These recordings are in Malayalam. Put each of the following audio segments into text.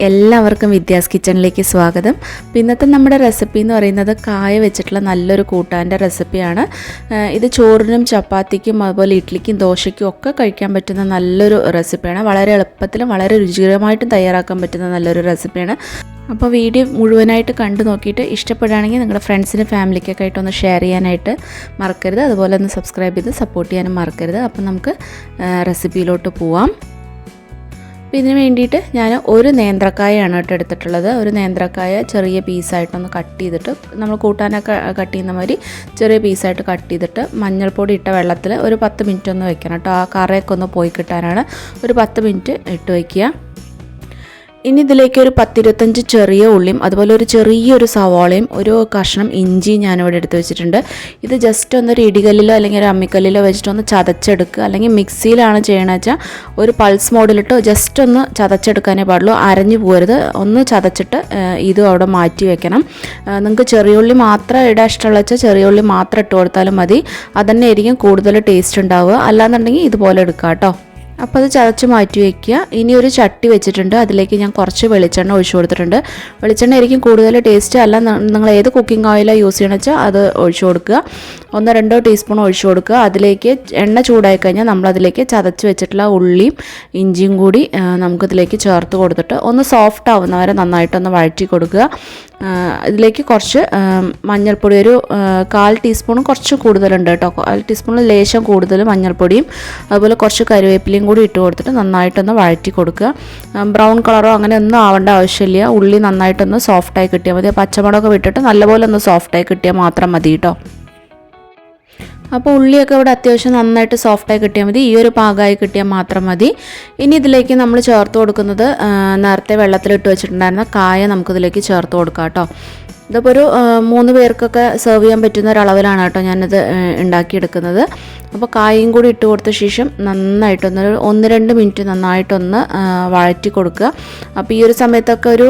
എല്ലാവർക്കും വിദ്യാസ് കിച്ചണിലേക്ക് സ്വാഗതം. ഇന്നത്തെ നമ്മുടെ റെസിപ്പി എന്ന് പറയുന്നത് കായ വെച്ചിട്ടുള്ള നല്ലൊരു കൂട്ടാൻ്റെ റെസിപ്പിയാണ്. ഇത് ചോറിനും ചപ്പാത്തിക്കും അതുപോലെ ഇഡ്ലിക്കും ദോശയ്ക്കും ഒക്കെ കഴിക്കാൻ പറ്റുന്ന നല്ലൊരു റെസിപ്പിയാണ്. വളരെ എളുപ്പത്തിലും വളരെ രുചികരമായിട്ടും തയ്യാറാക്കാൻ പറ്റുന്ന നല്ലൊരു റെസിപ്പിയാണ്. അപ്പോൾ വീഡിയോ മുഴുവനായിട്ട് കണ്ടു നോക്കിയിട്ട് ഇഷ്ടപ്പെടുകയാണെങ്കിൽ നിങ്ങളുടെ ഫ്രണ്ട്സിനും ഫാമിലിക്കൊക്കെ ആയിട്ടൊന്ന് ഷെയർ ചെയ്യാനായിട്ട് മറക്കരുത്. അതുപോലെ ഒന്ന് സബ്സ്ക്രൈബ് ചെയ്ത് സപ്പോർട്ട് ചെയ്യാനും മറക്കരുത്. അപ്പോൾ നമുക്ക് റെസിപ്പിയിലോട്ട് പോവാം. അപ്പോൾ ഇതിന് വേണ്ടിയിട്ട് ഞാൻ ഒരു നേന്ത്രക്കായാണ് എടുത്തിട്ടുള്ളത്. ഒരു നേന്ത്രക്കായ ചെറിയ പീസായിട്ടൊന്ന് കട്ട് ചെയ്തിട്ട് നമ്മൾ കൂട്ടാനൊക്കെ കട്ട് ചെയ്യുന്ന മാതിരി ചെറിയ പീസായിട്ട് കട്ട് ചെയ്തിട്ട് മഞ്ഞൾപ്പൊടി ഇട്ട വെള്ളത്തിൽ ഒരു 10 മിനിറ്റ് ഒന്ന് വെക്കണം കേട്ടോ. ആ കറയൊക്കെ ഒന്ന് പോയി കിട്ടാനാണ് ഒരു 10 മിനിറ്റ് ഇട്ട് വയ്ക്കുക. ഇനി ഇതിലേക്ക് ഒരു 10-25 ചെറിയ ഉള്ളിയും അതുപോലെ ഒരു ചെറിയൊരു സവാളയും ഒരു കഷ്ണം ഇഞ്ചി ഞാനിവിടെ എടുത്ത് വെച്ചിട്ടുണ്ട്. ഇത് ജസ്റ്റ് ഒന്നൊരു ഇടികല്ലിലോ അല്ലെങ്കിൽ ഒരു അമ്മിക്കല്ലിലോ വെച്ചിട്ടൊന്ന് ചതച്ചെടുക്കുക. അല്ലെങ്കിൽ മിക്സിയിലാണ് ചെയ്യണമെന്ന് വെച്ചാൽ ഒരു പൾസ് മോഡിലിട്ട് ജസ്റ്റ് ഒന്ന് ചതച്ചെടുക്കാനേ പാടുള്ളൂ. അരഞ്ഞു പോകരുത്. ഒന്ന് ചതച്ചിട്ട് ഇതും അവിടെ മാറ്റി വെക്കണം. നിങ്ങൾക്ക് ചെറിയ ഉള്ളി മാത്രം ഇടാൻ ഇഷ്ടമുള്ള വെച്ചാൽ ചെറിയ ഉള്ളി മാത്രം ഇട്ട് കൊടുത്താലും മതി. അതുതന്നെ ആയിരിക്കും കൂടുതൽ ടേസ്റ്റ് ഉണ്ടാവുക. അല്ലാന്നുണ്ടെങ്കിൽ ഇതുപോലെ എടുക്കാം കേട്ടോ. അപ്പോൾ അത് ചതച്ച് മാറ്റി വയ്ക്കുക. ഇനി ഒരു ചട്ടി വെച്ചിട്ടുണ്ട്. അതിലേക്ക് ഞാൻ കുറച്ച് വെളിച്ചെണ്ണ ഒഴിച്ചു കൊടുത്തിട്ടുണ്ട്. വെളിച്ചെണ്ണ ആയിരിക്കും കൂടുതൽ ടേസ്റ്റ്. അല്ല നിങ്ങൾ ഏത് കുക്കിംഗ് ഓയിലാണ് യൂസ് ചെയ്യണമെന്ന് വെച്ചാൽ അത് ഒഴിച്ചു കൊടുക്കുക. 1-2 ടീസ്പൂൺ ഒഴിച്ചു കൊടുക്കുക. അതിലേക്ക് എണ്ണ ചൂടായി കഴിഞ്ഞാൽ നമ്മളതിലേക്ക് ചതച്ച് വെച്ചിട്ടുള്ള ഉള്ളിയും ഇഞ്ചിയും കൂടി നമുക്കിതിലേക്ക് ചേർത്ത് കൊടുത്തിട്ട് ഒന്ന് സോഫ്റ്റ് ആവുന്നവരെ നന്നായിട്ടൊന്ന് വഴറ്റി കൊടുക്കുക. ഇതിലേക്ക് കുറച്ച് മഞ്ഞൾപ്പൊടി ഒരു 1/4 ടീസ്പൂൺ കുറച്ച് കൂടുതലുണ്ട് കേട്ടോ. 1/4 ടീസ്പൂണിൽ ലേശം കൂടുതൽ മഞ്ഞൾപ്പൊടിയും അതുപോലെ കുറച്ച് കറിവേപ്പിലയും കൂടി ഇട്ട് കൊടുത്തിട്ട് നന്നായിട്ടൊന്ന് വഴറ്റി കൊടുക്കുക. ബ്രൗൺ കളറോ അങ്ങനെ ഒന്നും ആവേണ്ട ആവശ്യമില്ല. ഉള്ളി നന്നായിട്ടൊന്ന് സോഫ്റ്റായി കിട്ടിയാൽ മതി. പച്ചമുളക് വിട്ടിട്ട് നല്ലപോലെ ഒന്ന് സോഫ്റ്റായി കിട്ടിയാൽ മാത്രം മതി കേട്ടോ. അപ്പോൾ ഉള്ളിയൊക്കെ ഇവിടെ അത്യാവശ്യം നന്നായിട്ട് സോഫ്റ്റായി കിട്ടിയാൽ മതി. ഈ ഒരു പാകമായി കിട്ടിയാൽ മാത്രം മതി. ഇനി ഇതിലേക്ക് നമ്മൾ ചേർത്ത് കൊടുക്കുന്നത് നേരത്തെ വെള്ളത്തിലിട്ട് വെച്ചിട്ടുണ്ടായിരുന്ന കായ നമുക്കിതിലേക്ക് ചേർത്ത് കൊടുക്കാം കേട്ടോ. ഇതിപ്പോൾ ഒരു 3 പേർക്കൊക്കെ സെർവ് ചെയ്യാൻ പറ്റുന്ന ഒരളവിലാണ് കേട്ടോ ഞാനിത് ഉണ്ടാക്കിയെടുക്കുന്നത്. അപ്പോൾ കായയും കൂടി ഇട്ട് കൊടുത്ത ശേഷം നന്നായിട്ടൊന്ന് 1-2 മിനിറ്റ് നന്നായിട്ടൊന്ന് വഴറ്റി കൊടുക്കുക. അപ്പോൾ ഈ ഒരു സമയത്തൊക്കെ ഒരു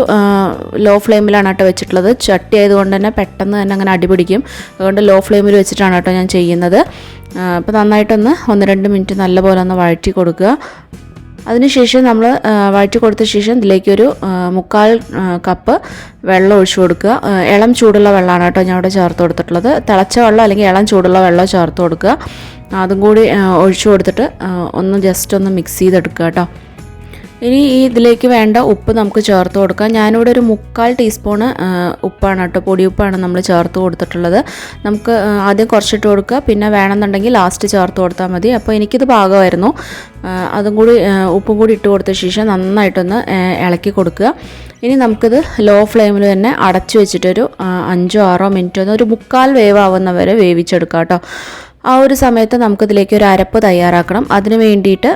ലോ ഫ്ലെയിമിലാണ് കേട്ടോ വെച്ചിട്ടുള്ളത്. ചട്ടി ആയതുകൊണ്ട് തന്നെ പെട്ടെന്ന് തന്നെ അങ്ങനെ അടിപിടിക്കും. അതുകൊണ്ട് ലോ ഫ്ലെയിമിൽ വെച്ചിട്ടാണ് കേട്ടോ ഞാൻ ചെയ്യുന്നത്. അപ്പോൾ നന്നായിട്ടൊന്ന് 1-2 മിനിറ്റ് നല്ലപോലെ ഒന്ന് വഴറ്റി കൊടുക്കുക. അതിനുശേഷം നമ്മൾ വഴറ്റി കൊടുത്ത ശേഷം ഇതിലേക്കൊരു 1/4 കപ്പ് വെള്ളം ഒഴിച്ചു കൊടുക്കുക. ഇളം ചൂടുള്ള വെള്ളമാണ് കേട്ടോ ഞാൻ ഇവിടെ ചേർത്ത് കൊടുത്തിട്ടുള്ളത്. തിളച്ച വെള്ളം അല്ലെങ്കിൽ ഇളം ചൂടുള്ള വെള്ളം ചേർത്ത് കൊടുക്കുക. അതും കൂടി ഒഴിച്ചു കൊടുത്തിട്ട് ഒന്ന് ജസ്റ്റ് ഒന്ന് മിക്സ് ചെയ്തെടുക്കുക കേട്ടോ. ഇനി ഈ ഇതിലേക്ക് വേണ്ട ഉപ്പ് നമുക്ക് ചേർത്ത് കൊടുക്കാം. ഞാനിവിടെ ഒരു 1/4 ടീസ്പൂണ് ഉപ്പാണ് കേട്ടോ, പൊടി ഉപ്പാണ് നമ്മൾ ചേർത്ത് കൊടുത്തിട്ടുള്ളത്. നമുക്ക് ആദ്യം കുറച്ചിട്ട് കൊടുക്കുക, പിന്നെ വേണമെന്നുണ്ടെങ്കിൽ ലാസ്റ്റ് ചേർത്ത് കൊടുത്താൽ മതി. അപ്പോൾ എനിക്കിത് പാകമായിരുന്നു. അതും കൂടി ഉപ്പും കൂടി ഇട്ട് കൊടുത്ത ശേഷം നന്നായിട്ടൊന്ന് ഇളക്കി കൊടുക്കുക. ഇനി നമുക്കിത് ലോ ഫ്ലെയിമിൽ തന്നെ അടച്ചു വെച്ചിട്ടൊരു 5-6 മിനിറ്റ് ഒന്ന് ഒരു 1/4 വേവാവുന്നവരെ വേവിച്ചെടുക്കാം കേട്ടോ. ആ ഒരു സമയത്ത് നമുക്കിതിലേക്ക് ഒരു അരപ്പ് തയ്യാറാക്കണം. അതിന് വേണ്ടിയിട്ട്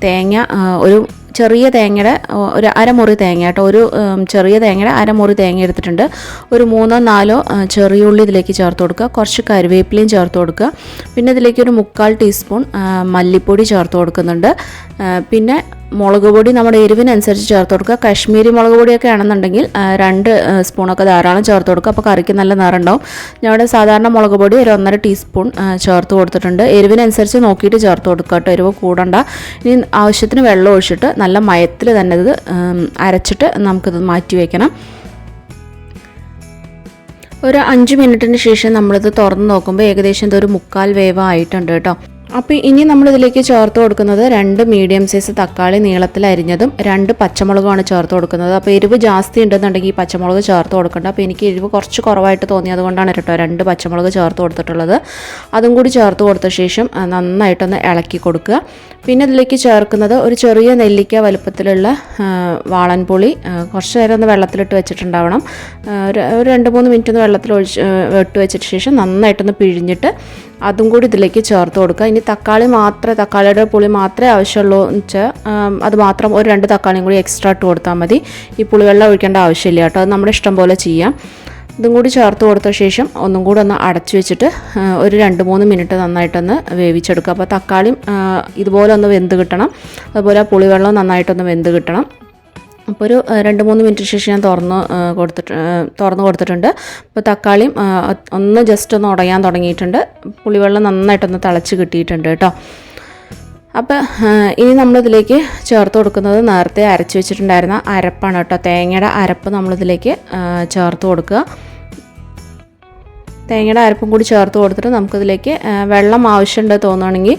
തേങ്ങ ഒരു ചെറിയ തേങ്ങയുടെ ഒരു അരമുറി തേങ്ങ കേട്ടോ. ഒരു ചെറിയ തേങ്ങയുടെ അരമുറി തേങ്ങ എടുത്തിട്ടുണ്ട്. ഒരു 3-4 ചെറിയ ഉള്ളി ഇതിലേക്ക് ചേർത്ത് കൊടുക്കുക. കുറച്ച് കറിവേപ്പിലയും ചേർത്ത് കൊടുക്കുക. പിന്നെ ഇതിലേക്ക് ഒരു 1/4 ടീസ്പൂൺ മല്ലിപ്പൊടി ചേർത്ത് കൊടുക്കുന്നുണ്ട്. പിന്നെ മുളക് പൊടി നമ്മുടെ എരിവിനനുസരിച്ച് ചേർത്ത് കൊടുക്കുക. കാശ്മീരി മുളക് പൊടിയൊക്കെ ആണെന്നുണ്ടെങ്കിൽ 2 സ്പൂണൊക്കെ ധാരാളം ചേർത്ത് കൊടുക്കുക. അപ്പോൾ കറിക്ക് നല്ല നിറമുണ്ടാവും. ഞങ്ങളുടെ സാധാരണ മുളക് പൊടി ഒരു 1.5 ടീസ്പൂൺ ചേർത്ത് കൊടുത്തിട്ടുണ്ട്. എരിവിനനുസരിച്ച് നോക്കിയിട്ട് ചേർത്ത് കൊടുക്കുക കേട്ടോ. എരിവ് കൂടണ്ട. ഇനി ആവശ്യത്തിന് വെള്ളം ഒഴിച്ചിട്ട് നല്ല മയത്തിൽ തന്നെ ഇത് അരച്ചിട്ട് നമുക്കിത് മാറ്റി വയ്ക്കണം. ഒരു 5 മിനിറ്റിന് ശേഷം നമ്മളിത് തുറന്ന് നോക്കുമ്പോൾ ഏകദേശം ഇതൊരു 1/4 വേവായിട്ടുണ്ട് കേട്ടോ. അപ്പോൾ ഇനി നമ്മളിതിലേക്ക് ചേർത്ത് കൊടുക്കുന്നത് 2 മീഡിയം സൈസ് തക്കാളി നീളത്തിൽ അരിഞ്ഞതും 2 പച്ചമുളകുമാണ് ചേർത്ത് കൊടുക്കുന്നത്. അപ്പോൾ എരിവ് ജാസ്തി ഉണ്ടെന്നുണ്ടെങ്കിൽ ഈ പച്ചമുളക് ചേർത്ത് കൊടുക്കണ്ട. അപ്പോൾ എനിക്ക് എരിവ് കുറച്ച് കുറവായിട്ട് തോന്നിയത് കൊണ്ടാണ് കേട്ടോ 2 പച്ചമുളക് ചേർത്ത് കൊടുത്തിട്ടുള്ളത്. അതും കൂടി ചേർത്ത് കൊടുത്ത ശേഷം നന്നായിട്ടൊന്ന് ഇളക്കി കൊടുക്കുക. പിന്നെ ഇതിലേക്ക് ചേർക്കുന്നത് ഒരു ചെറിയ നെല്ലിക്ക വലുപ്പത്തിലുള്ള വാളൻപുളി കുറച്ച് നേരം ഒന്ന് വെള്ളത്തിലിട്ട് വെച്ചിട്ടുണ്ടാവണം. ഒരു 2-3 മിനിറ്റ് ഒന്ന് വെള്ളത്തിൽ ഇട്ട് വെച്ചിട്ട് ശേഷം നന്നായിട്ടൊന്ന് പിഴിഞ്ഞിട്ട് അതും കൂടി ഇതിലേക്ക് ചേർത്ത് കൊടുക്കുക. ഇനി തക്കാളിയുടെ പുളി മാത്രമേ ആവശ്യമുള്ളൂ എന്ന് വെച്ചാൽ അത് മാത്രം ഒരു 2 തക്കാളിയും കൂടി എക്സ്ട്രാ ഇട്ട് കൊടുത്താൽ മതി. ഈ പുളിവെള്ളം ഒഴിക്കേണ്ട ആവശ്യമില്ല കേട്ടോ. അത് നമ്മുടെ ഇഷ്ടം പോലെ ചെയ്യാം. ഇതും കൂടി ചേർത്ത് കൊടുത്ത ശേഷം ഒന്നും കൂടി ഒന്ന് അടച്ചു വെച്ചിട്ട് ഒരു 2-3 മിനിറ്റ് നന്നായിട്ടൊന്ന് വേവിച്ചെടുക്കുക. അപ്പോൾ തക്കാളിയും ഇതുപോലെ ഒന്ന് വെന്ത് കിട്ടണം. അതുപോലെ ആ പുളിവെള്ളം നന്നായിട്ടൊന്ന് വെന്ത് കിട്ടണം. അപ്പോൾ ഒരു 2-3 മിനിറ്റ് ശേഷം ഞാൻ തുറന്ന് കൊടുത്തിട്ടുണ്ട്. അപ്പോൾ തക്കാളിയും ഒന്ന് ജസ്റ്റ് ഒന്ന് ഉടയാൻ തുടങ്ങിയിട്ടുണ്ട്. പുളിവെള്ളം നന്നായിട്ടൊന്ന് തിളച്ച് കിട്ടിയിട്ടുണ്ട് കേട്ടോ. അപ്പോൾ ഇനി നമ്മളിതിലേക്ക് ചേർത്ത് കൊടുക്കുന്നത് നേരത്തെ അരച്ച് വെച്ചിട്ടുണ്ടായിരുന്ന അരപ്പാണ് കേട്ടോ. തേങ്ങയുടെ അരപ്പ് നമ്മളിതിലേക്ക് ചേർത്ത് കൊടുക്കുക. തേങ്ങയുടെ അരപ്പും കൂടി ചേർത്ത് കൊടുത്തിട്ട് നമുക്കിതിലേക്ക് വെള്ളം ആവശ്യമുണ്ട് തോന്നുകയാണെങ്കിൽ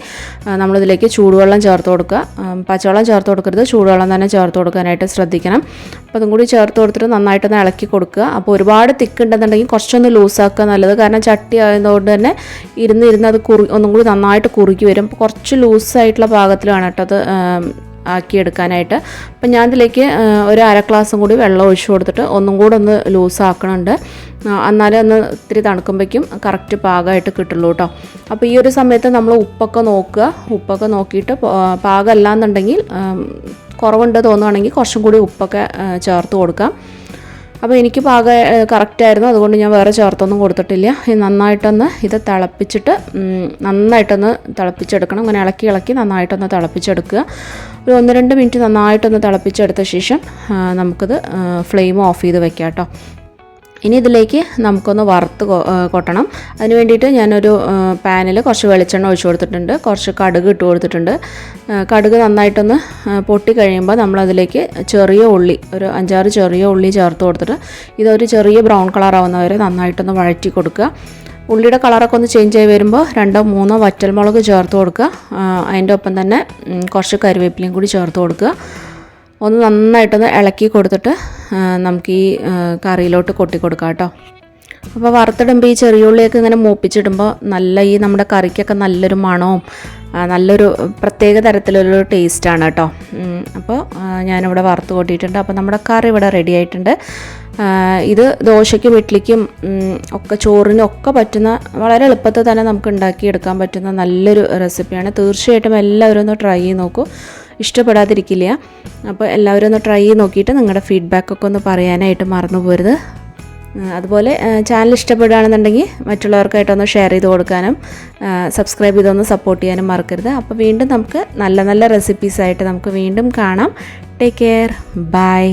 നമ്മളിതിലേക്ക് ചൂടുവെള്ളം ചേർത്ത് കൊടുക്കുക. പച്ചവെള്ളം ചേർത്ത് കൊടുക്കരുത്, ചൂടുവെള്ളം തന്നെ ചേർത്ത് കൊടുക്കാനായിട്ട് ശ്രദ്ധിക്കണം. അപ്പോൾ അതും കൂടി ചേർത്ത് കൊടുത്തിട്ട് നന്നായിട്ടൊന്ന് ഇളക്കി കൊടുക്കുക. അപ്പോൾ ഒരുപാട് തിക്കുണ്ടെന്നുണ്ടെങ്കിൽ കുറച്ചൊന്ന് ലൂസാക്കുക നല്ലത്. കാരണം ചട്ടി ആയതുകൊണ്ട് തന്നെ ഇരുന്ന് അത് ഒന്നും കൂടി നന്നായിട്ട് കുറുകി വരും. അപ്പോൾ കുറച്ച് ലൂസായിട്ടുള്ള പാകത്തിലാണ് കേട്ടോ അത് ആക്കിയെടുക്കാനായിട്ട്. അപ്പം ഞാൻ ഇതിലേക്ക് ഒരു അര ഗ്ലാസും കൂടി വെള്ളം ഒഴിച്ചു കൊടുത്തിട്ട് ഒന്നും കൂടെ ഒന്ന് ലൂസാക്കണുണ്ട്. എന്നാലും ഒന്ന് ഇത്തിരി തണുക്കുമ്പോഴേക്കും കറക്റ്റ് പാകമായിട്ട് കിട്ടുള്ളൂ കേട്ടോ. അപ്പോൾ ഈ ഒരു സമയത്ത് നമ്മൾ ഉപ്പൊക്കെ നോക്കിയിട്ട് പാകമല്ല എന്നുണ്ടെങ്കിൽ കുറവുണ്ട് തോന്നുകയാണെങ്കിൽ കുറച്ചും കൂടി ഉപ്പൊക്കെ ചേർത്ത് കൊടുക്കാം. അപ്പോൾ എനിക്ക് പാകം കറക്റ്റായിരുന്നു, അതുകൊണ്ട് ഞാൻ വേറെ ചേർത്തൊന്നും കൊടുത്തിട്ടില്ല. നന്നായിട്ടൊന്ന് ഇത് നന്നായിട്ടൊന്ന് തിളപ്പിച്ചെടുക്കണം. അങ്ങനെ ഇളക്കി നന്നായിട്ടൊന്ന് തിളപ്പിച്ചെടുക്കുക. ഒരു 1-2 മിനിറ്റ് നന്നായിട്ടൊന്ന് തിളപ്പിച്ചെടുത്ത ശേഷം നമുക്കിത് ഫ്ലെയിം ഓഫ് ചെയ്ത് വെക്കാം കേട്ടോ. ഇനി ഇതിലേക്ക് നമുക്കൊന്ന് വറുത്ത് കൊട്ടണം. അതിന് വേണ്ടിയിട്ട് ഞാനൊരു പാനിൽ കുറച്ച് വെളിച്ചെണ്ണ ഒഴിച്ച് കൊടുത്തിട്ടുണ്ട്, കുറച്ച് കടുക് ഇട്ട് കൊടുത്തിട്ടുണ്ട്. കടുക് നന്നായിട്ടൊന്ന് പൊട്ടി കഴിയുമ്പോൾ നമ്മളതിലേക്ക് ചെറിയ ഉള്ളി, ഒരു 5-6 ചെറിയ ഉള്ളി ചേർത്ത് കൊടുത്തിട്ട് ഇതൊരു ചെറിയ ബ്രൗൺ കളർ ആവുന്നവരെ നന്നായിട്ടൊന്ന് വഴറ്റി കൊടുക്കുക. ഉള്ളിയുടെ കളറൊക്കെ ഒന്ന് ചേഞ്ച് ആയി വരുമ്പോൾ 2-3 വറ്റൽമുളക് ചേർത്ത് കൊടുക്കുക. അതിൻ്റെ ഒപ്പം തന്നെ കുറച്ച് കറിവേപ്പിലയും കൂടി ചേർത്ത് കൊടുക്കുക. ഒന്ന് നന്നായിട്ടൊന്ന് ഇളക്കി കൊടുത്തിട്ട് നമുക്ക് ഈ കറിയിലോട്ട് കൊട്ടി കൊടുക്കാം കേട്ടോ. അപ്പോൾ വറുത്തിടുമ്പോൾ ഈ ചെറിയ ഉള്ളിയൊക്കെ ഇങ്ങനെ മൂപ്പിച്ചിടുമ്പോൾ നമ്മുടെ കറിക്കൊക്കെ നല്ലൊരു മണവും നല്ലൊരു പ്രത്യേക തരത്തിലൊരു ടേസ്റ്റാണ് കേട്ടോ. അപ്പോൾ ഞാനിവിടെ വറുത്ത് കൊട്ടിയിട്ടുണ്ട്. അപ്പോൾ നമ്മുടെ കറി ഇവിടെ റെഡി ആയിട്ടുണ്ട്. ഇത് ദോശയ്ക്കും ഇഡ്ഡലിക്കും ഒക്കെ ചോറിനും ഒക്കെ പറ്റുന്ന, വളരെ എളുപ്പത്തിൽ തന്നെ നമുക്ക് ഉണ്ടാക്കിയെടുക്കാൻ പറ്റുന്ന നല്ലൊരു റെസിപ്പിയാണ്. തീർച്ചയായിട്ടും എല്ലാവരും ഒന്ന് ട്രൈ ചെയ്ത് നോക്കൂ, ഇഷ്ടപ്പെടാതിരിക്കില്ല. അപ്പോൾ എല്ലാവരും ഒന്ന് ട്രൈ ചെയ്ത് നോക്കിയിട്ട് നിങ്ങളുടെ ഫീഡ്ബാക്കൊക്കെ ഒന്ന് പറയാനായിട്ട് മറന്നു പോരുത്. അതുപോലെ ചാനൽ ഇഷ്ടപ്പെടുകയാണെന്നുണ്ടെങ്കിൽ മറ്റുള്ളവർക്കായിട്ടൊന്ന് ഷെയർ ചെയ്ത് കൊടുക്കാനും സബ്സ്ക്രൈബ് ചെയ്തൊന്ന് സപ്പോർട്ട് ചെയ്യാനും മറക്കരുത്. അപ്പോൾ വീണ്ടും നമുക്ക് നല്ല റെസിപ്പീസായിട്ട് നമുക്ക് വീണ്ടും കാണാം. Take care, by.